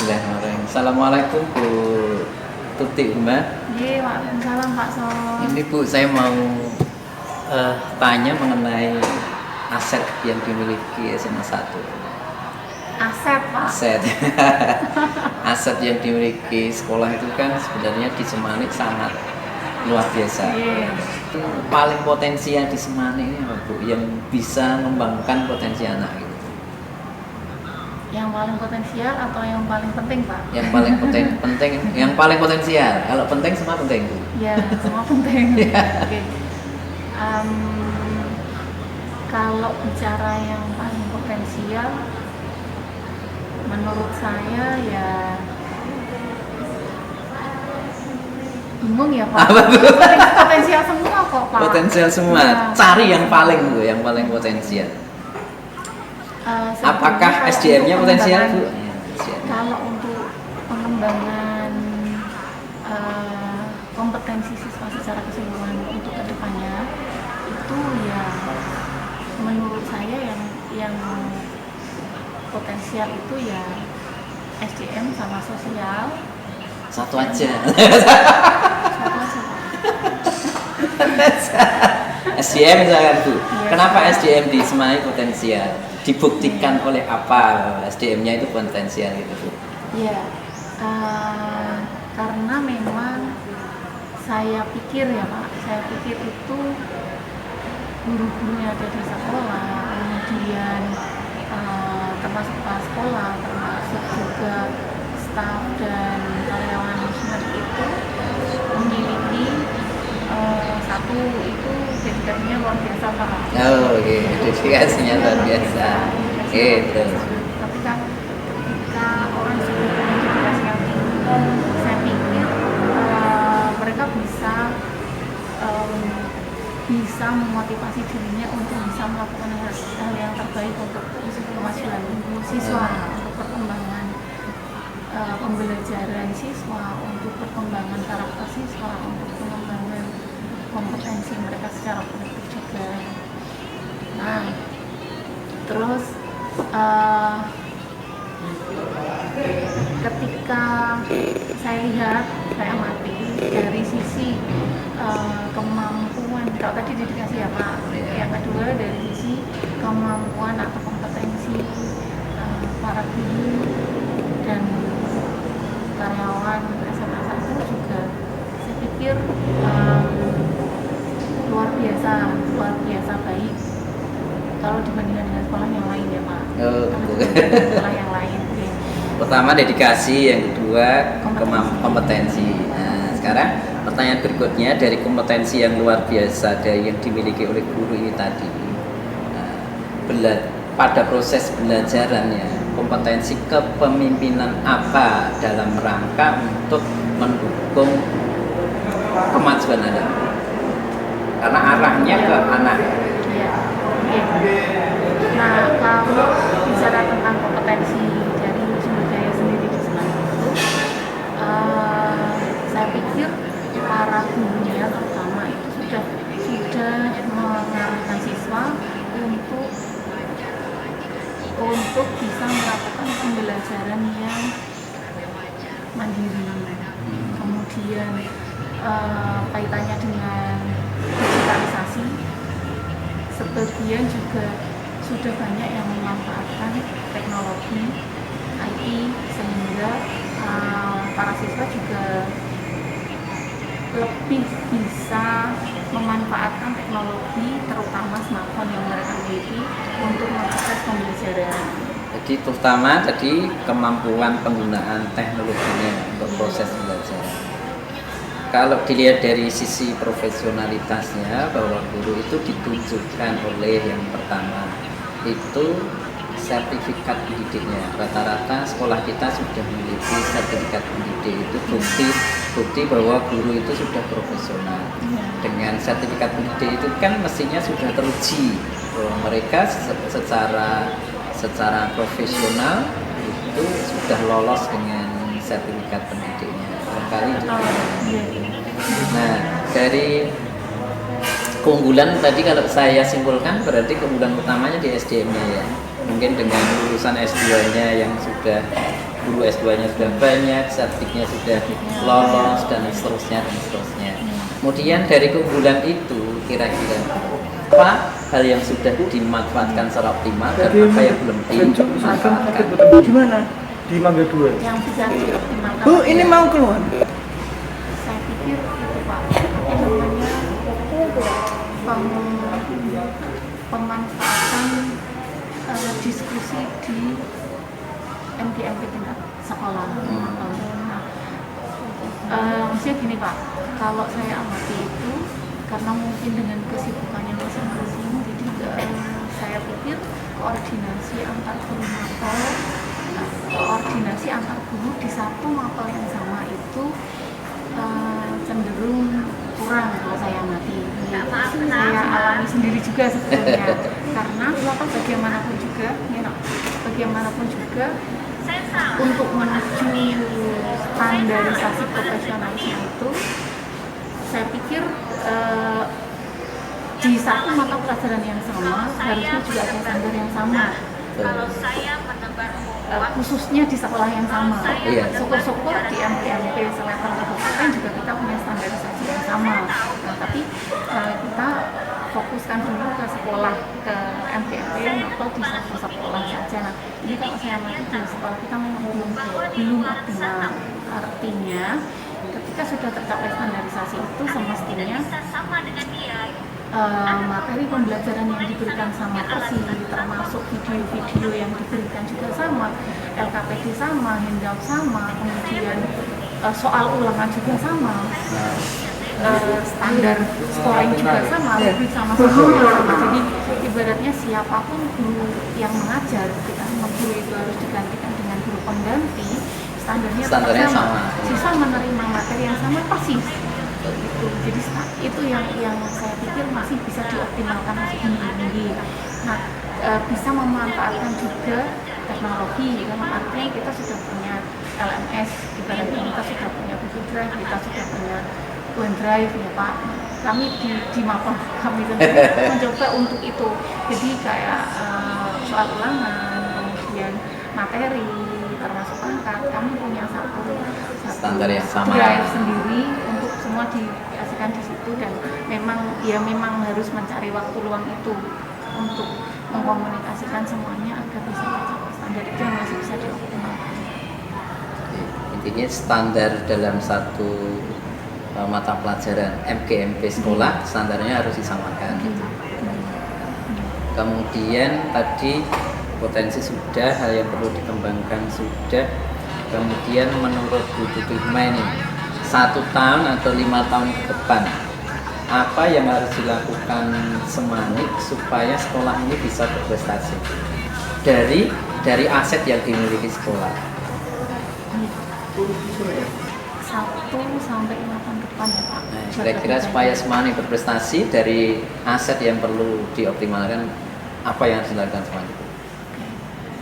Bismillahirrahmanirrahim. Assalamualaikum Bu Tuti Mbak. Iya, waalaikumsalam Pak Son. Ini Bu, saya mau tanya mengenai aset yang dimiliki SMA 1. Aset Pak. Aset. Aset yang dimiliki sekolah itu kan sebenarnya di Semanik sangat luar biasa. Iya. Itu paling potensi yang di Semanik ini apa Bu? Yang bisa mengembangkan potensi anak gitu. Yang paling potensial atau yang paling penting Pak? Yang paling penting, yang paling potensial. Kalau penting semua penting Bu. Ya, semua penting. Iya. Oke. Kalau bicara yang paling potensial, menurut saya ya bingung ya Pak. Potensial semua kok Pak. Potensial semua. Ya. Cari yang paling Bu, yang paling potensial. Apakah Sebetulnya SDM-nya kalau potensial Bu? Kalau untuk pengembangan kompetensi siswa secara keseluruhan untuk kedepannya itu ya menurut saya yang potensial itu ya SDM sama sosial. Satu aja. Satu aja Pak. SDM misalkan Bu. Iya. Kenapa SDM di Semanik potensial? Dibuktikan oleh apa SDM-nya itu potensial itu Bu? Iya, karena memang saya pikir ya Pak, saya pikir itu guru-guru yang ada di sekolah, kemudian termasuk kepala sekolah, termasuk juga staf dan karyawan manajemen itu memiliki satu itu dedikasinya luar biasa Pak. Oh, oke. Dedikasinya luar biasa. Gitu. Tapi kan ketika orang sudah punya dedikasi yang tinggi, saya pikir mereka bisa memotivasi dirinya untuk bisa melakukan hal yang terbaik untuk kemajuan siswa, untuk perkembangan pembelajaran siswa, untuk perkembangan karakter siswa, untuk pengembangan kompetensi mereka secara kolektif juga. Nah, terus ketika saya lihat, saya amati dari sisi kemampuan, kalau tadi dedikasi ya Pak, yang kedua dari sisi kemampuan atau kompetensi para guru dan karyawan SMA 1 juga saya pikir luar biasa baik kalau dibandingkan dengan sekolah yang lain ya Pak. Oh, Sekolah yang lain. Okay. Pertama dedikasi, yang kedua kompetensi. Nah, sekarang pertanyaan berikutnya dari kompetensi yang luar biasa dari yang dimiliki oleh guru ini tadi. Pada proses belajarannya, kompetensi kepemimpinan apa dalam rangka untuk mendukung kemajuan anak? Karena arahnya ke anak. Ya. Okay. Nah, kalau bicara tentang kompetensi dari sumber daya sendiri di Semarang itu, saya pikir para gurunya terutama itu sudah mengarahkan siswa untuk bisa melakukan pembelajaran yang mandiri. Kemudian kaitannya dengan digitalisasi, sebagian juga sudah banyak yang memanfaatkan teknologi IT sehingga para siswa juga lebih bisa memanfaatkan teknologi terutama smartphone yang mereka miliki untuk proses pembelajaran. Jadi terutama tadi kemampuan penggunaan teknologinya untuk proses belajar. Kalau dilihat dari sisi profesionalitasnya, bahwa guru itu ditunjukkan oleh yang pertama itu sertifikat pendidiknya. Rata-rata sekolah kita sudah memiliki sertifikat pendidik, itu bukti bahwa guru itu sudah profesional. Dengan sertifikat pendidik itu kan mestinya sudah teruji bahwa mereka secara profesional itu sudah lolos dengan sertifikat pendidiknya. Barangkali nah, dari keunggulan tadi kalau saya simpulkan berarti keunggulan utamanya di SDM-nya ya. Mungkin dengan lulusan S2-nya yang sudah guru S2-nya sudah banyak, sertifikatnya sudah lolos dan seterusnya dan seterusnya. Kemudian dari keunggulan itu kira-kira apa hal yang sudah dimanfaatkan secara optimal dan apa yang belum dimanfaatkan? Gimana? Di Mangga 2. Yang bisa dioptimalkan. Bu, ini mau keluar. Saya pikir itu Pak, apa namanya pemanfaatan diskusi di MGMP tingkat sekolah. Maksudnya gini Pak, kalau saya amati itu karena mungkin dengan kesibukannya masing-masing, jadi saya pikir koordinasi antar guru mapel, koordinasi antar guru di satu mapel yang sama itu cenderung kurang kalau saya amati. Saya alami sendiri juga sebetulnya karena bagaimanapun juga untuk menuju standarisasi profesionalisme itu saya pikir di satu mata pelajaran yang sama harusnya juga ada standar yang sama. Khususnya di sekolah yang sama. Syukur-syukur di MPMP selevel kabupaten juga kita punya standarisasi yang sama. Nah, tapi kita fokuskan dulu ke sekolah, ke MPMP atau di satu sekolah saja. Nah, ini kalau saya amati di sekolah kita memang belum optimal. Artinya ketika sudah tercapai standarisasi itu semestinya materi pembelajaran yang diberikan sama persis, termasuk video-video yang diberikan juga sama, LKPD sama, handout sama, kemudian soal ulangan juga sama, standar scoring juga sama, rubrik sama. Jadi ibaratnya siapapun guru yang mengajar, kita guru itu harus digantikan dengan guru pengganti, standarnya sama. Siswa menerima materi yang sama persis. Itu. Jadi itu yang saya pikir masih bisa dioptimalkan masih tinggi. Nah, bisa memanfaatkan juga teknologi dalam artian kita sudah punya LMS, ibaratnya kita sudah punya Google Drive, kita sudah punya OneDrive ya Pak. Kami di Mapel kami mencoba untuk itu. Jadi kayak soal ulangan, kemudian materi termasuk pangkat, kami punya satu standar yang sama drive sendiri untuk semua diasihkan di situ dan memang harus mencari waktu luang itu untuk mengkomunikasikan semuanya agar bisa tercapai standar itu yang masih bisa dioptimalkan. Intinya standar dalam satu mata pelajaran MGMP sekolah standarnya harus disamakan. Kemudian tadi potensi sudah, hal yang perlu dikembangkan sudah. Kemudian menurut Bu Tutikma ini 1 tahun atau 5 tahun ke depan apa yang harus dilakukan Semanik supaya sekolah ini bisa berprestasi dari aset yang dimiliki sekolah? 1 sampai 5 tahun ke depan ya Pak. Nah, kira-kira supaya Semanik berprestasi dari aset yang perlu dioptimalkan, apa yang harus dilakukan Semanik?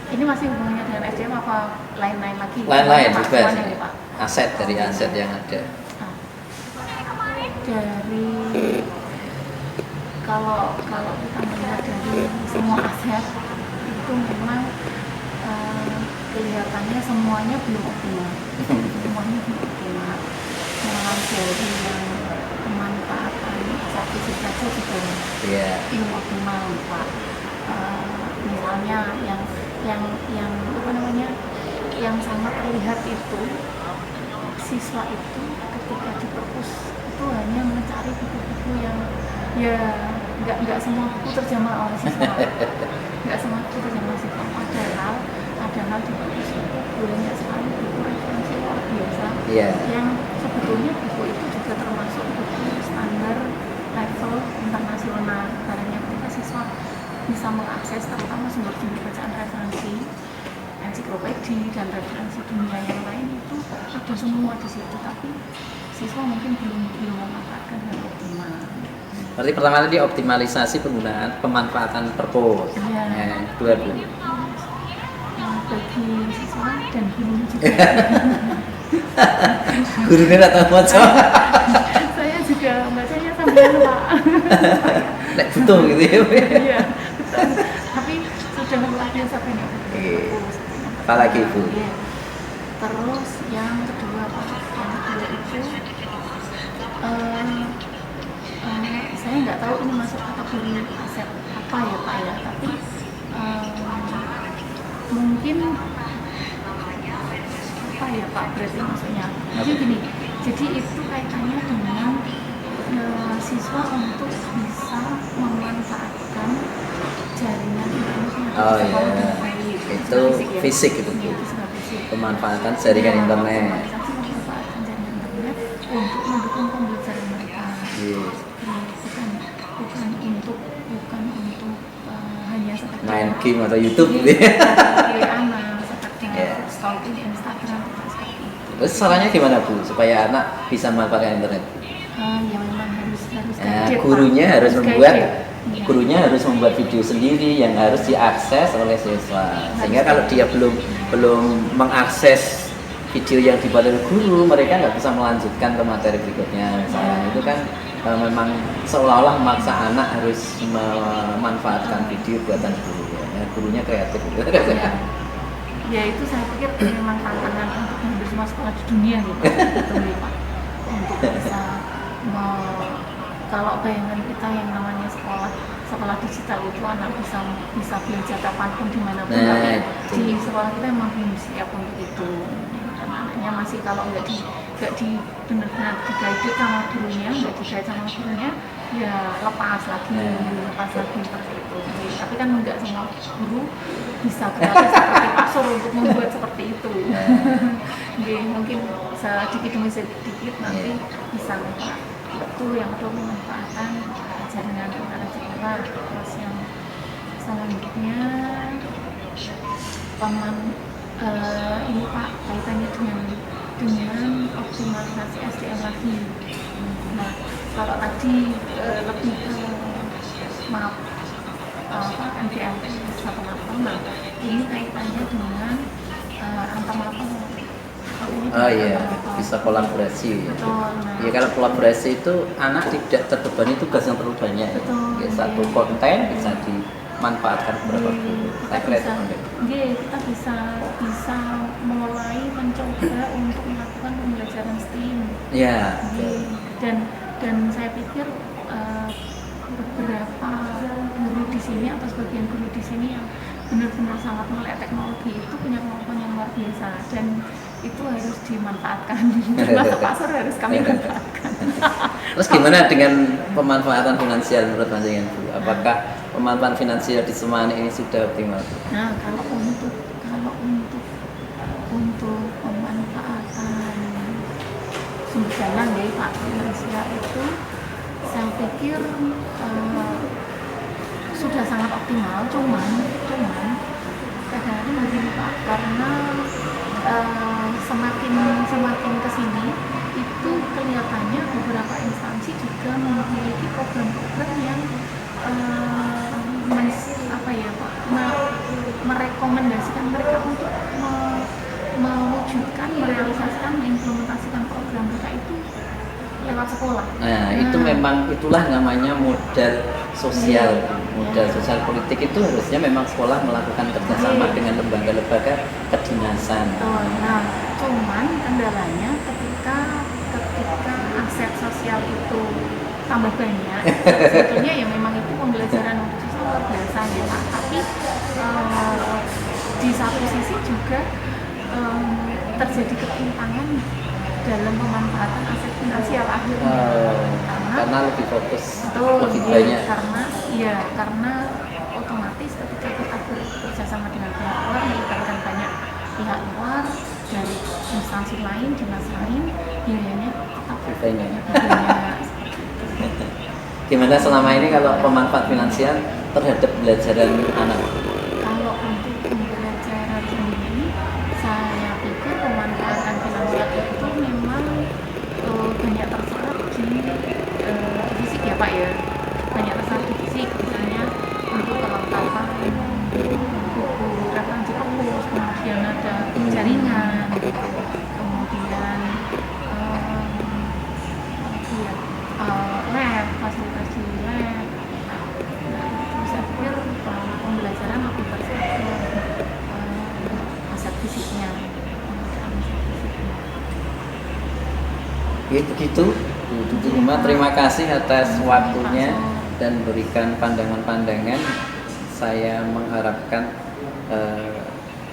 Ini masih hubungannya dengan SDM apa lain-lain lagi? Lain-lain juga ya, Pak. Aset dari aset yang ada. Dari kalau kita melihat dari semua aset itu memang kelihatannya semuanya belum optimal. Semuanya belum optimal. Mulai dari yang pemanfaatan sertifikat saja juga belum optimal Pak. Misalnya yang sangat terlihat itu siswa itu ketika di perpus itu hanya mencari buku-buku yang ya nggak semua buku terjemah oleh siswa, nggak semua buku terjemah oleh siswa. Padahal di perpus itu banyak sekali buku referensi luar biasa yang sebetulnya buku itu juga termasuk buku standar level internasional. Karena ketika siswa bisa mengakses terutama sumber-sumber bacaan referensi, ensiklopedi dan referensi dunia yang lain itu ada semua di situ, tapi siswa mungkin belum memanfaatkan dengan optimal. Berarti pertama tadi optimalisasi penggunaan pemanfaatan perpus. Dua. Bagi siswa dan guru juga. Gurunya datang baca. Saya juga bacanya sambil lupa. Nek butuh gitu ya. Iya, betul. Tapi sudah luar biasa banyak. Apalagi Bu? Terus yang kedua Pak, yang kedua itu saya nggak tahu ini masuk kategori aset apa ya Pak ya, tapi mungkin apa ya Pak berarti maksudnya. Jadi gini, jadi itu kaitannya dengan siswa untuk bisa memanfaatkan jaringan internet yang ada Oh di sekolah iya, dengan baik. itu fisik itu Iya, itu sudah fisik. pemanfaatan jaringan internet. Otomatisasi memanfaatkan jaringan internet untuk mendukung pembelajaran mereka. Iya. Bukan untuk hanya sekedar Main game atau YouTube gitu ya. anak sekedar Yeah. stalking Instagram seperti itu. Terus caranya gimana Bu supaya anak bisa memanfaatkan internet? Ya memang harus Nah, guided, gurunya Pak. harus Harus membuat guided. Iya. gurunya harus membuat video sendiri yang harus diakses oleh siswa. Sehingga kalau dia belum mengakses video yang dibuat oleh guru, mereka nggak bisa melanjutkan ke materi berikutnya. Misalnya itu kan memang seolah-olah memaksa anak harus memanfaatkan video buatan guru. Ya, gurunya kreatif. Ya. Ya itu saya pikir memang tantangan untuk hampir semua sekolah di dunia gitu, betul ya Pak, untuk bisa kalau bayangan kita yang namanya sekolah digital itu anak bisa belajar kapanpun dimanapun, tapi di sekolah kita memang belum siap untuk itu. Karena anaknya masih kalau nggak di benar-benar diguide sama gurunya, ya lepas lagi seperti itu. Tapi kan nggak semua guru bisa kreatif seperti Pak Sur untuk membuat seperti itu. Jadi mungkin sedikit demi sedikit nanti bisa itu yang kedua memanfaatkan jaringan antara sekolah. Terus yang selanjutnya ini Pak kaitannya dengan optimalisasi SDM lagi. Nah kalau tadi lebih ke MDM 1.8, nah ini kaitannya dengan antar lapang. Oh iya, bisa kolaborasi. Betul. Nah, Ya kalau kolaborasi itu anak tidak terbebani tugas yang terlalu banyak. Betul. Ya, satu konten bisa dimanfaatkan beberapa guru. Kita bisa mulai mencoba untuk melakukan pembelajaran STEAM. Ya. Dan saya pikir beberapa guru di sini atau sebagian guru di sini yang benar-benar sangat melek teknologi itu punya kemampuan yang luar biasa dan itu harus dimanfaatkan. Termasuk Pak Sur harus kami manfaatkan. Terus gimana dengan pemanfaatan finansial menurut pandangan Bu? Apakah pemanfaatan finansial di Semani ini sudah optimal? Nah, kalau untuk pemanfaatan sumber dana ya Pak finansial itu saya pikir sudah sangat optimal, cuman kadang-kadang begini Pak, karena semakin kesini itu kelihatannya beberapa instansi juga memiliki program-program yang merekomendasikan mereka untuk mewujudkan, merealisasikan, mengimplementasikan program mereka itu lewat sekolah. Nah, itu memang itulah namanya modal sosial. Modal sosial politik itu harusnya memang sekolah melakukan kerjasama dengan lembaga-lembaga kedinasan. Nah, cuman kendalanya ketika aset sosial itu tambah banyak, sebetulnya ya memang itu pembelajaran untuk siswa luar biasa ya Pak. Tapi di satu sisi juga terjadi ketimpangan dalam pemanfaatan aset finansial akhirnya karena lebih fokus lebih iya, banyak karena otomatis ketika kita bekerja sama dengan pihak luar melibatkan banyak pihak luar dari instansi lain, dinas lain, biayanya tetap banyak. Gimana selama ini kalau pemanfaat finansial terhadap pembelajaran anak? Kalau untuk pembelajaran sendiri, saya pikir pemanfaatan finansial itu memang banyak terserap di fisik ya Pak ya, banyak terserap di fisik, misalnya untuk kelengkapan buku referensi perpus, kemudian ada jaringan, kemudian lab, fasilitasi lab. Nah, itu saya pikir pembelajaran lebih terserap aset fisiknya. Ya, begitu Bu Tutu Uma, terima kasih atas waktunya dan berikan pandangan-pandangan. Saya mengharapkan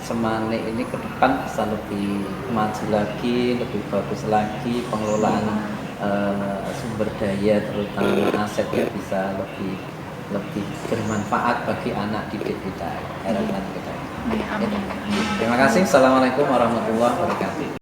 Semane ini ke depan bisa lebih maju lagi, lebih bagus lagi, pengelolaan sumber daya terutama asetnya bisa lebih bermanfaat bagi anak didik kita, harapan kita. Amin. Terima kasih. Assalamualaikum warahmatullahi wabarakatuh.